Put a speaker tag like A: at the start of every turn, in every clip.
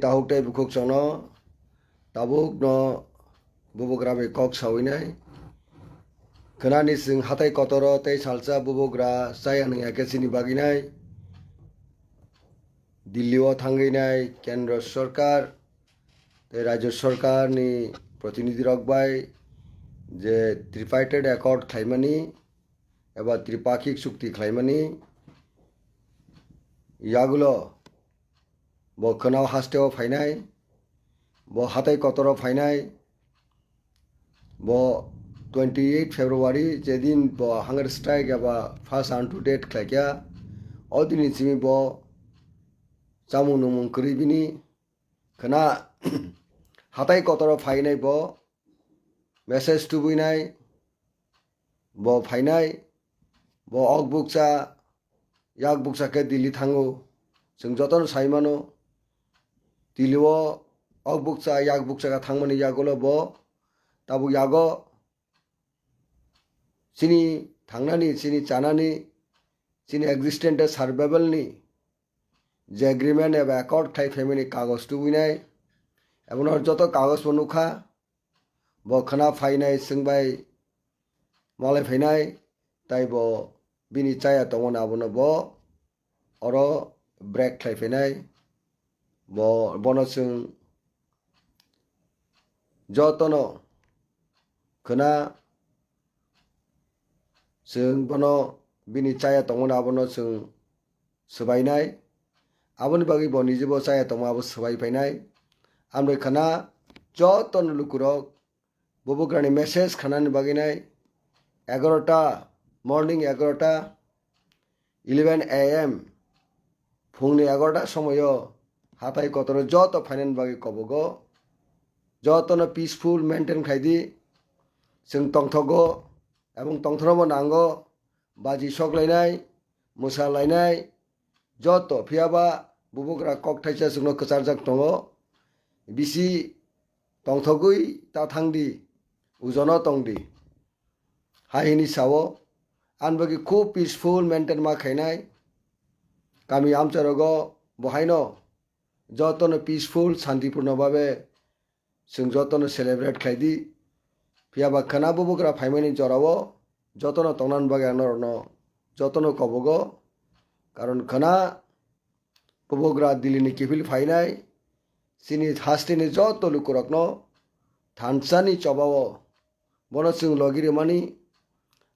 A: tahuk teh bukuk sono tabuk no bubugra be kok sawinai kenani sing hatai kotoro teh salsa bubugra saya ning ekesini baginai দিল্লিও থাঙ্গিনাই কেন্দ্র সরকার রাজ্য সরকার নি প্রতিনিধি রকবাই যে ত্রিপার্টেড accord খাইমানি এবার ত্রিপাক্ষিক চুক্তি খাইমানি ইয়াগুলো ব খনাও হাস্টেও ফাইনাই ব হাতাই কতর ফাইনাই ব 28 ফেব্রুয়ারি যেদিন ব হাঙ্গার স্ট্রাইক এবার ফার্স্ট আন টু ডেট খাইয়া অদিন সিমি ব চামু নুমুং করিবিনি খনা হাতাই কতর ফাইনাই ব মেসেজ টুবুইনাই ব ফাইনাই ব অক বুকসা ইয়াক বুকসাকে দিল্লি থাঙ্গো जों जतन साइमानो दिल्लीओ अक बुकसा याक बुकसाका थांगमानि यागोलो ब ताबु यागो सिनि थांनानि सिनि चानानि सिनि एक्जिस्टेंट सार्वाइवलनि जे एग्रीमेंट एबा एकर्ड खाइ फेमिनि कागज टुबुइनाय एबं जत कागज बनुखा ब खना फाइनाय सोंबाय मालाय फैनाय ताइ ब बिनि चाया तंगन आबनो ब अरो ब्रेक खाइफैनाय बनो जों जतनो खोना जों बनो बिनि चाया तंगन आबनो जों सोबायनाय आबोनि बागै ब निजेबो चाया तंगाबो सोबायफैनाय आमफ्राय खोना जतनो लुकुरक बुबुग्रानि मेसेज खानानि बागैनाय 11टा मर्निं 11टा 11 AM फुंनि 11टा समय हाथाय कतर जत फाइनान बागै कबगो जतनो पिसफुल मेंटेन खाइदि जों तंथगो एबं तंथनबो नांगो बाजि सकलायनाय मोसालायनाय जत फियाबा बुबुग्रा कक थाइसा जोंनो कचारजाक दङ बिसि तंथगै ता थांदि उजनो तंदि हाहिनि सावो आनबागि खूब पिसफुल मेंटेन मा खाइनाय गामि आमचारगो बहायनो जतनो पिसफुल शांतिपूर्ण भावे जों जतनो सेलिब्रेट खाइदि फियाबा खाना बुबुग्रा फाइमानि जरावो जतनो तंनान बागे आनरनो जतनो कबगो कारण खाना बुबुग्रा दिल्लीनि किफिल फाइनाय सिनि हास्टेनि जत लुकुरकनो थानसानि चबावो बनो जों लगिरि मानि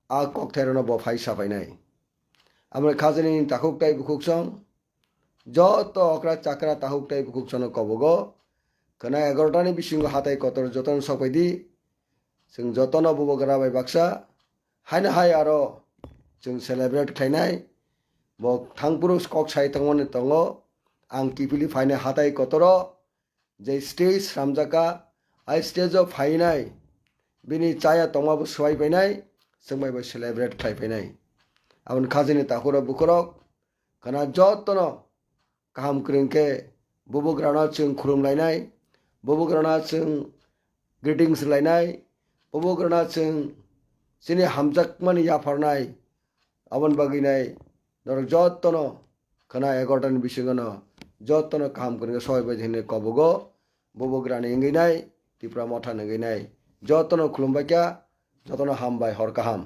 A: आ ककथायरनो ब फाइसा फाइनाय আমরা খাজনি তাহুকটাই বুকুকসং যত অকরা চাকরা তাহুকটাই বুকুকসন কবগ কেনা 11টানি বিসিঙ্গ হাতাই কতর যতন সপাইদি जों যতন বুবগরা বাই বাক্সা হাইনা হাই আরো जों सेलिब्रेट खाइनाय ब थांपुरुस कक साइ तंगमनि तंग आं किफिलि फाइनाय हाताय कतर जे स्टेज रामजाका आइ स्टेज फाइनाय बिनि चाया तंगाबो सवाय फाइनाय जों बायबो सेलिब्रेट खाइफैनाय आबन खाजनि ताखुरा बुखरक खाना जतनो गाहाम क्रिंके बुबुग्राना जों खुलुमलायनाय बुबुग्राना जों ग्रिटिंग्स लायनाय बुबुग्राना जों सिनि हामजाकमानि याफारनाय आबन बागिनाय नर जतनो खाना 11टानि बिसिङनो जतनो गाहाम क्रिंके सहाय बायदिनो कबगो बुबुग्रानि इंगिनाय तिप्रा मथा नंगिनाय जतनो खुलुमबायका जतनो हामबाय हर गाहाम।